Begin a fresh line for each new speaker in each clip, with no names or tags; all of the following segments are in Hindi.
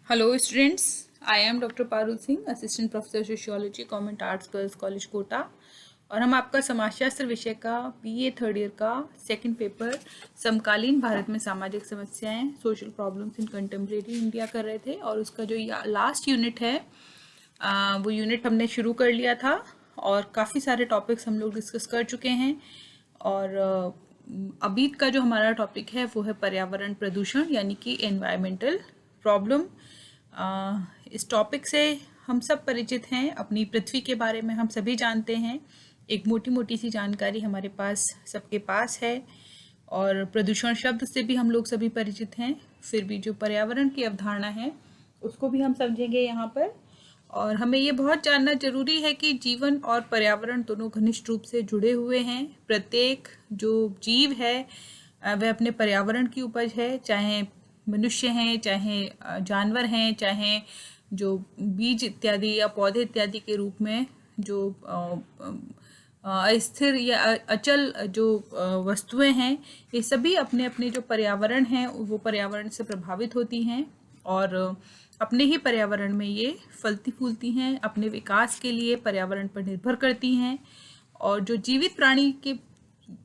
Hello students, I am Dr. Parul Singh, assistant professor sociology, government arts girls college Kota. और हम आपका समाजशास्त्र विषय का बीए थर्ड ईयर का सेकंड पेपर समकालीन भारत में सामाजिक समस्याएं, social problems in contemporary India कर रहे थे। और उसका जो लास्ट यूनिट है वो यूनिट हमने शुरू कर लिया था और काफ़ी सारे टॉपिक्स हम लोग डिस्कस कर चुके हैं। और अभी का जो हमारा टॉपिक है वो है पर्यावरण प्रदूषण यानी कि एनवायरमेंटल प्रॉब्लम। इस टॉपिक से हम सब परिचित हैं, अपनी पृथ्वी के बारे में हम सभी जानते हैं, एक मोटी मोटी सी जानकारी हमारे पास सबके पास है। और प्रदूषण शब्द से भी हम लोग सभी परिचित हैं, फिर भी जो पर्यावरण की अवधारणा है उसको भी हम समझेंगे यहाँ पर। और हमें ये बहुत जानना जरूरी है कि जीवन और पर्यावरण दोनों घनिष्ठ रूप से जुड़े हुए हैं। प्रत्येक जो जीव है वह अपने पर्यावरण की उपज है, चाहे मनुष्य हैं, चाहे जानवर हैं, चाहे जो बीज इत्यादि या पौधे इत्यादि के रूप में जो अस्थिर या अचल जो वस्तुएं हैं, ये सभी अपने अपने जो पर्यावरण हैं वो पर्यावरण से प्रभावित होती हैं और अपने ही पर्यावरण में ये फलती फूलती हैं, अपने विकास के लिए पर्यावरण पर निर्भर करती हैं। और जो जीवित प्राणी के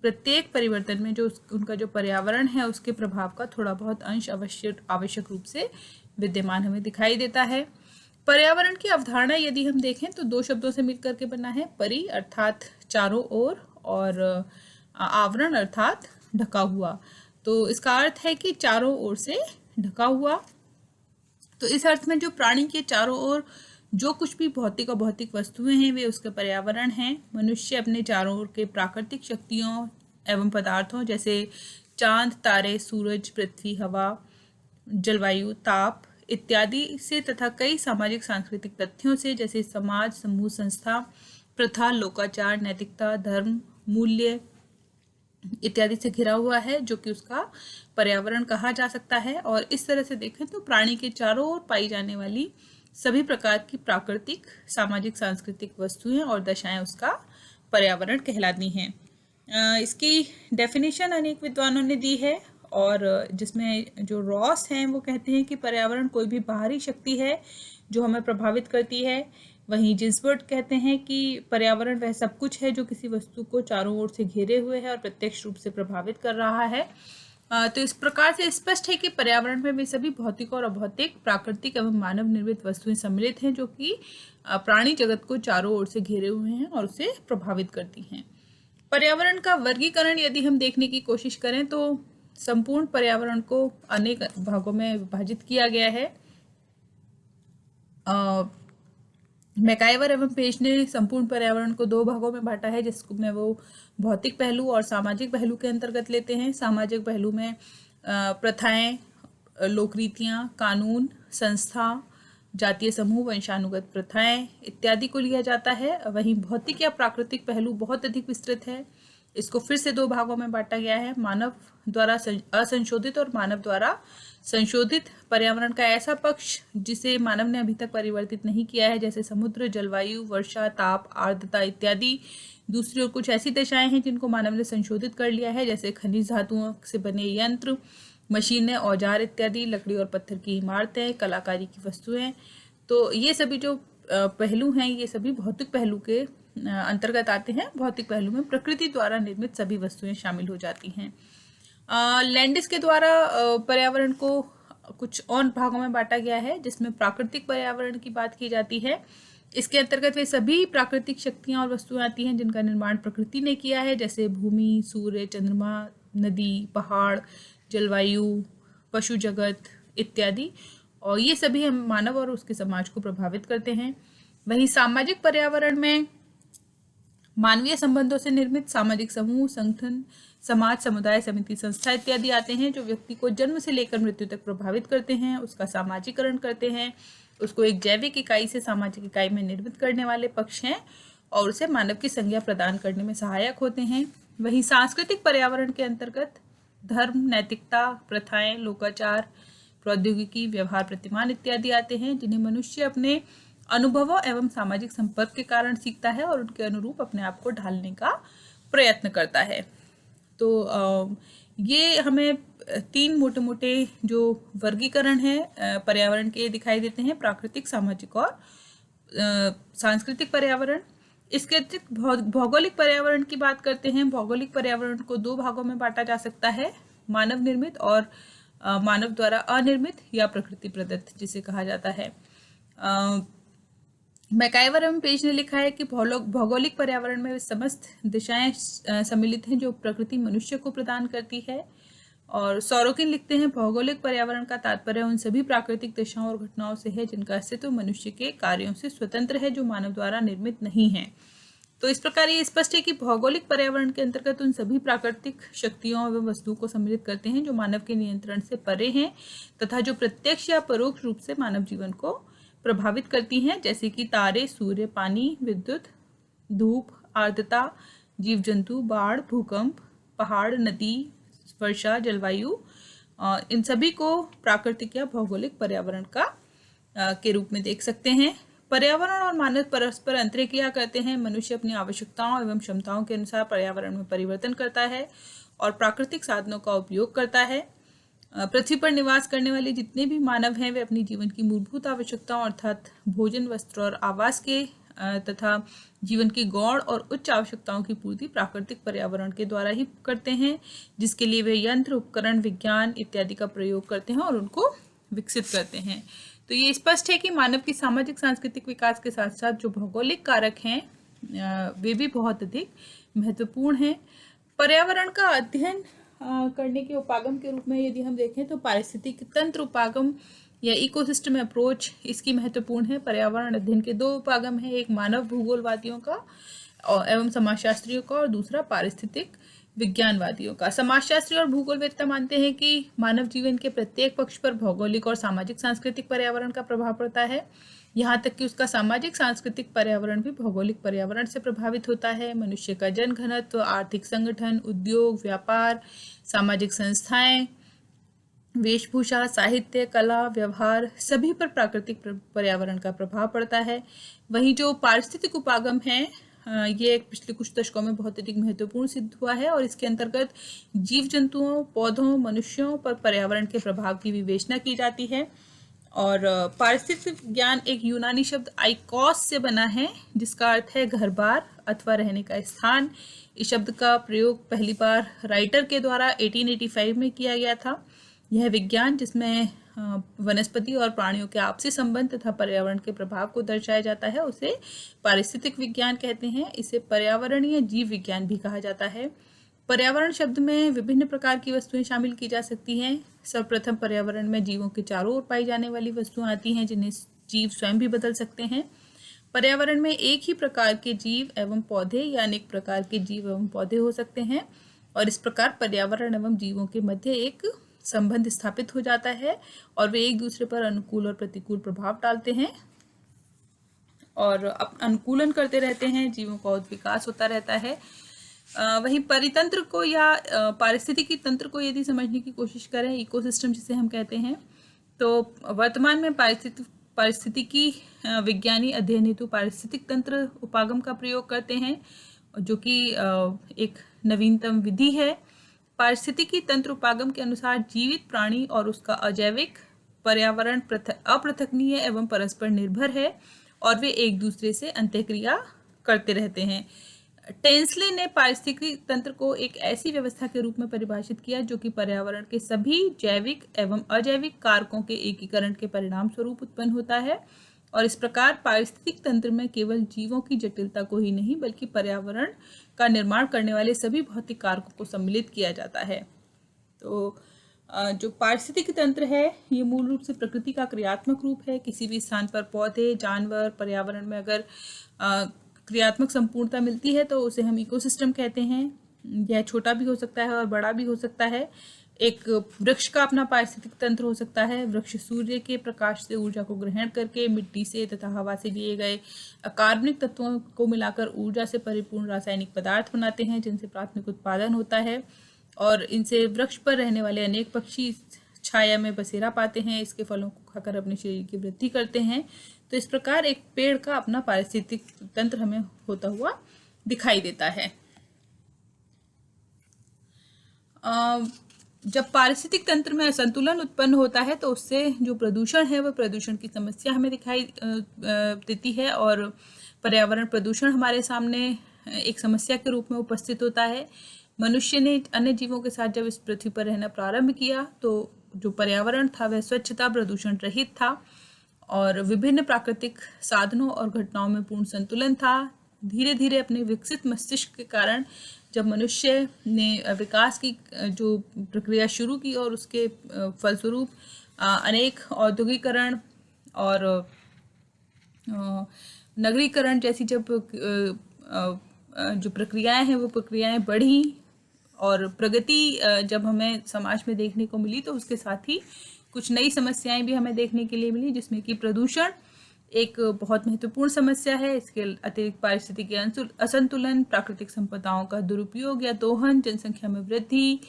प्रत्येक परिवर्तन में जो उनका जो पर्यावरण है उसके प्रभाव का थोड़ा बहुत अंश आवश्यक रूप से विद्यमान हमें दिखाई देता है। पर्यावरण की अवधारणा यदि हम देखें तो दो शब्दों से मिलकर के बना है, परि अर्थात चारों ओर और आवरण अर्थात ढका हुआ। तो इसका अर्थ है कि चारों ओर से ढका हुआ। तो इस अर्थ में जो प्राणी के चारों ओर जो कुछ भी भौतिक और भौतिक वस्तुएं हैं वे उसके पर्यावरण हैं। मनुष्य अपने चारों ओर के प्राकृतिक शक्तियों एवं पदार्थों जैसे चांद, तारे, सूरज, पृथ्वी, हवा, जलवायु, ताप इत्यादि से तथा कई सामाजिक सांस्कृतिक तथ्यों से जैसे समाज, समूह, संस्था, प्रथा, लोकाचार, नैतिकता, धर्म, मूल्य इत्यादि से घिरा हुआ है, जो कि उसका पर्यावरण कहा जा सकता है। और इस तरह से देखें तो प्राणी के चारों ओर पाई जाने वाली सभी प्रकार की प्राकृतिक, सामाजिक, सांस्कृतिक वस्तुएं और दशाएं उसका पर्यावरण कहलाती हैं। इसकी डेफिनेशन अनेक विद्वानों ने दी है और जिसमें जो रॉस हैं वो कहते हैं कि पर्यावरण कोई भी बाहरी शक्ति है जो हमें प्रभावित करती है। वहीं जिन्सबर्ग कहते हैं कि पर्यावरण वह सब कुछ है जो किसी वस्तु को चारों ओर से घेरे हुए है और प्रत्यक्ष रूप से प्रभावित कर रहा है। तो इस प्रकार से स्पष्ट है कि पर्यावरण में वे सभी भौतिक और अभौतिक, प्राकृतिक एवं मानव निर्मित वस्तुएं सम्मिलित हैं जो कि प्राणी जगत को चारों ओर से घेरे हुए हैं और उसे प्रभावित करती हैं। पर्यावरण का वर्गीकरण यदि हम देखने की कोशिश करें तो संपूर्ण पर्यावरण को अनेक भागों में विभाजित किया गया है। मैकाइवर एवं पेज ने संपूर्ण पर्यावरण को दो भागों में बांटा है, जिसमें वो भौतिक पहलू और सामाजिक पहलू के अंतर्गत लेते हैं। सामाजिक पहलू में प्रथाएं, लोकरीतियां, कानून, संस्था, जातीय समूह, वंशानुगत प्रथाएं इत्यादि को लिया जाता है। वहीं भौतिक या प्राकृतिक पहलू बहुत अधिक विस्तृत है। इसको फिर से दो भागों में बांटा गया है, मानव द्वारा असंशोधित और मानव द्वारा संशोधित। पर्यावरण का ऐसा पक्ष जिसे मानव ने अभी तक परिवर्तित नहीं किया है, जैसे समुद्र, जलवायु, वर्षा, ताप, आर्द्रता इत्यादि। दूसरी ओर कुछ ऐसी दशाएं हैं जिनको मानव ने संशोधित कर लिया है, जैसे खनिज धातुओं से बने यंत्र, मशीनें, औजार इत्यादि, लकड़ी और पत्थर की इमारतें, कलाकारी की वस्तुएं। तो ये सभी जो पहलू हैं ये सभी भौतिक पहलू के अंतर्गत आते हैं। भौतिक पहलू में प्रकृति द्वारा निर्मित सभी वस्तुएं शामिल हो जाती हैं। लैंडिस के द्वारा पर्यावरण को कुछ और भागों में बांटा गया है, जिसमें प्राकृतिक पर्यावरण की बात की जाती है। इसके अंतर्गत वे सभी प्राकृतिक शक्तियां और वस्तुएं आती हैं जिनका निर्माण प्रकृति ने किया है, जैसे भूमि, सूर्य, चंद्रमा, नदी, पहाड़, जलवायु, पशु जगत इत्यादि। और ये सभी हम मानव और उसके समाज को प्रभावित करते हैं। वहीं सामाजिक पर्यावरण में मानवीय संबंधों से निर्मित सामाजिक समूह, संगठन, समाज, समुदाय, समिति, संस्था इत्यादि आते हैं जो व्यक्ति को जन्म से लेकर मृत्यु तक प्रभावित करते हैं, उसका सामाजिकरण करते हैं, उसको एक जैविक इकाई से सामाजिक इकाई में निर्मित करने वाले पक्ष हैं और उसे मानव की संज्ञा प्रदान करने में सहायक होते हैं। वहीं सांस्कृतिक पर्यावरण के अंतर्गत धर्म, नैतिकता, प्रथाएं, लोकाचार, प्रौद्योगिकी, व्यवहार, प्रतिमान इत्यादि आते हैं जिन्हें मनुष्य अपने अनुभवों एवं सामाजिक संपर्क के कारण सीखता है और उनके अनुरूप अपने आप को ढालने का प्रयत्न करता है। तो ये हमें तीन मोटे मोटे जो वर्गीकरण है पर्यावरण के दिखाई देते हैं, प्राकृतिक, सामाजिक और सांस्कृतिक पर्यावरण। इसके अतिरिक्त भौगोलिक पर्यावरण की बात करते हैं। भौगोलिक पर्यावरण को दो भागों में बांटा जा सकता है, मानव निर्मित और मानव द्वारा अनिर्मित या प्रकृति प्रदत्त जिसे कहा जाता है। मैकाइवर एवं पेज ने लिखा है कि भौगोलिक पर्यावरण में वे समस्त दिशाएं सम्मिलित हैं जो प्रकृति मनुष्य को प्रदान करती है। और सोरोकिन लिखते हैं, भौगोलिक पर्यावरण का तात्पर्य उन सभी प्राकृतिक दिशाओं और घटनाओं से है जिनका अस्तित्व मनुष्य के कार्यों से स्वतंत्र है, जो मानव द्वारा निर्मित नहीं है। तो इस प्रकार ये स्पष्ट है कि भौगोलिक पर्यावरण के अंतर्गत उन सभी प्राकृतिक शक्तियों एवं वस्तुओं को सम्मिलित करते हैं जो मानव के नियंत्रण से परे हैं तथा जो प्रत्यक्ष या परोक्ष रूप से मानव जीवन को प्रभावित करती हैं, जैसे कि तारे, सूर्य, पानी, विद्युत, धूप, आर्द्रता, जीव जंतु, बाढ़, भूकंप, पहाड़, नदी, वर्षा, जलवायु। इन सभी को प्राकृतिक या भौगोलिक पर्यावरण का के रूप में देख सकते हैं। पर्यावरण और मानव परस्पर अंतर्क्रिया करते हैं। मनुष्य अपनी आवश्यकताओं एवं क्षमताओं के अनुसार पर्यावरण में परिवर्तन करता है और प्राकृतिक साधनों का उपयोग करता है। पृथ्वी पर निवास करने वाले जितने भी मानव हैं वे अपनी जीवन की मूलभूत आवश्यकताओं अर्थात भोजन, वस्त्र और आवास के तथा जीवन की गौण और उच्च आवश्यकताओं की पूर्ति प्राकृतिक पर्यावरण के द्वारा ही करते हैं, जिसके लिए वे यंत्र, उपकरण, विज्ञान इत्यादि का प्रयोग करते हैं और उनको विकसित करते हैं। तो ये स्पष्ट है कि मानव की सामाजिक सांस्कृतिक विकास के साथ साथ जो भौगोलिक कारक हैं वे भी बहुत अधिक महत्वपूर्ण हैं। पर्यावरण का अध्ययन करने के उपागम के रूप में यदि हम देखें तो पारिस्थितिक तंत्र उपागम या इकोसिस्टम अप्रोच इसकी महत्वपूर्ण है। पर्यावरण अध्ययन के दो उपागम हैं, एक मानव भूगोलवादियों का एवं समाजशास्त्रियों का और दूसरा पारिस्थितिक विज्ञानवादियों का। समाजशास्त्री और भूगोलवेत्ता मानते हैं कि मानव जीवन के प्रत्येक पक्ष पर भौगोलिक और सामाजिक सांस्कृतिक पर्यावरण का प्रभाव पड़ता है, यहाँ तक कि उसका सामाजिक सांस्कृतिक पर्यावरण भी भौगोलिक पर्यावरण से प्रभावित होता है। मनुष्य का जनघनत्व, आर्थिक संगठन, उद्योग, व्यापार, सामाजिक संस्थाएं, वेशभूषा, साहित्य, कला, व्यवहार सभी पर प्राकृतिक पर्यावरण का प्रभाव पड़ता है। वहीं जो पारिस्थितिक उपागम है ये पिछले कुछ दशकों में बहुत अधिक महत्वपूर्ण सिद्ध हुआ है और इसके अंतर्गत जीव जंतुओं, पौधों, मनुष्यों पर पर्यावरण के प्रभाव की विवेचना की जाती है। और पारिस्थितिक विज्ञान एक यूनानी शब्द आइकोस से बना है जिसका अर्थ है घर बार अथवा रहने का स्थान। इस शब्द का प्रयोग पहली बार राइटर के द्वारा 1885 में किया गया था। यह विज्ञान जिसमें वनस्पति और प्राणियों के आपसी संबंध तथा पर्यावरण के प्रभाव को दर्शाया जाता है उसे पारिस्थितिक विज्ञान कहते हैं। इसे पर्यावरणीय जीव विज्ञान भी कहा जाता है। पर्यावरण शब्द में विभिन्न प्रकार की वस्तुएं शामिल की जा सकती हैं। सर्वप्रथम पर्यावरण में जीवों के चारों ओर पाई जाने वाली वस्तुएं आती हैं जिन्हें जीव स्वयं भी बदल सकते हैं। पर्यावरण में एक ही प्रकार के जीव एवं पौधे या अनेक प्रकार के जीव एवं पौधे हो सकते हैं और इस प्रकार पर्यावरण एवं जीवों के मध्य एक संबंध स्थापित हो जाता है और वे एक दूसरे पर अनुकूल और प्रतिकूल प्रभाव डालते हैं और अनुकूलन करते रहते हैं। जीवों का विकास होता रहता है। वहीं परितंत्र को या पारिस्थितिकी तंत्र को यदि समझने की कोशिश करें, इकोसिस्टम जिसे हम कहते हैं, तो वर्तमान में पारिस्थितिकी विज्ञानी अध्ययन हेतु पारिस्थितिक तंत्र उपागम का प्रयोग करते हैं जो कि एक नवीनतम विधि है। पारिस्थितिकी तंत्र उपागम के अनुसार जीवित प्राणी और उसका अजैविक पर्यावरण अपृथकनीय एवं परस्पर निर्भर है और वे एक दूसरे से अंतःक्रिया करते रहते हैं। टेंसले ने पारिस्थितिकी तंत्र को एक ऐसी व्यवस्था के रूप में परिभाषित किया जो कि पर्यावरण के सभी जैविक एवं अजैविक कारकों के एकीकरण के परिणाम स्वरूप उत्पन्न होता है और इस प्रकार पारिस्थितिक तंत्र में केवल जीवों की जटिलता को ही नहीं बल्कि पर्यावरण का निर्माण करने वाले सभी भौतिक कारकों को सम्मिलित किया जाता है। तो जो पारिस्थितिक तंत्र है ये मूल रूप से प्रकृति का क्रियात्मक रूप है। किसी भी स्थान पर पौधे, जानवर, पर्यावरण में अगर क्रियात्मक संपूर्णता मिलती है तो उसे हम इकोसिस्टम कहते हैं। यह छोटा भी हो सकता है और बड़ा भी हो सकता है। एक वृक्ष का अपना पारिस्थितिक तंत्र हो सकता है। वृक्ष सूर्य के प्रकाश से ऊर्जा को ग्रहण करके मिट्टी से तथा हवा से लिए गए कार्बनिक तत्वों को मिलाकर ऊर्जा से परिपूर्ण रासायनिक पदार्थ बनाते हैं जिनसे प्राथमिक उत्पादन होता है और इनसे वृक्ष पर रहने वाले अनेक पक्षी छाया में बसेरा पाते हैं। इसके फलों को खाकर अपने शरीर की वृद्धि करते हैं। तो इस प्रकार एक पेड़ का अपना पारिस्थितिक तंत्र हमें होता हुआ दिखाई देता है। जब पारिस्थितिक तंत्र में असंतुलन उत्पन्न होता है तो उससे जो प्रदूषण है वह प्रदूषण की समस्या हमें दिखाई देती है, और पर्यावरण प्रदूषण हमारे सामने एक समस्या के रूप में उपस्थित होता है। मनुष्य ने अन्य जीवों के साथ जब इस पृथ्वी पर रहना प्रारंभ किया तो जो पर्यावरण था वह स्वच्छता प्रदूषण रहित था और विभिन्न प्राकृतिक साधनों और घटनाओं में पूर्ण संतुलन था। धीरे धीरे अपने विकसित मस्तिष्क के कारण जब मनुष्य ने विकास की जो प्रक्रिया शुरू की और उसके फलस्वरूप अनेक औद्योगिकरण और नगरीकरण जैसी जब जो प्रक्रियाएं हैं वो प्रक्रियाएं बढ़ी और प्रगति जब हमें समाज में देखने को मिली तो उसके साथ ही कुछ नई समस्याएं भी हमें देखने के लिए मिली, जिसमें कि प्रदूषण एक बहुत महत्वपूर्ण समस्या है। इसके अतिरिक्त पारिस्थितिकी असंतुलन, प्राकृतिक संपदाओं का दुरुपयोग या दोहन, जनसंख्या में वृद्धि,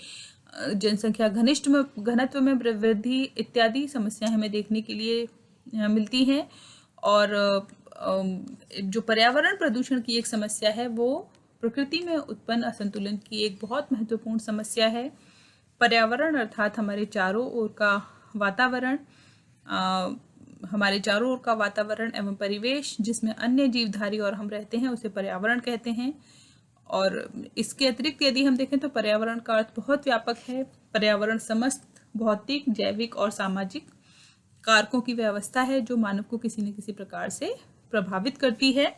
जनसंख्या घनत्व में वृद्धि इत्यादि समस्याएं हमें देखने के लिए मिलती हैं। और जो पर्यावरण प्रदूषण की एक समस्या है वो प्रकृति में उत्पन्न असंतुलन की एक बहुत महत्वपूर्ण समस्या है। पर्यावरण अर्थात हमारे चारों ओर का वातावरण, हमारे चारों ओर का वातावरण एवं परिवेश जिसमें अन्य जीवधारी और हम रहते हैं उसे पर्यावरण कहते हैं। और इसके अतिरिक्त यदि हम देखें तो पर्यावरण का अर्थ बहुत व्यापक है। पर्यावरण समस्त भौतिक, जैविक और सामाजिक कारकों की व्यवस्था है जो मानव को किसी न किसी प्रकार से प्रभावित करती है।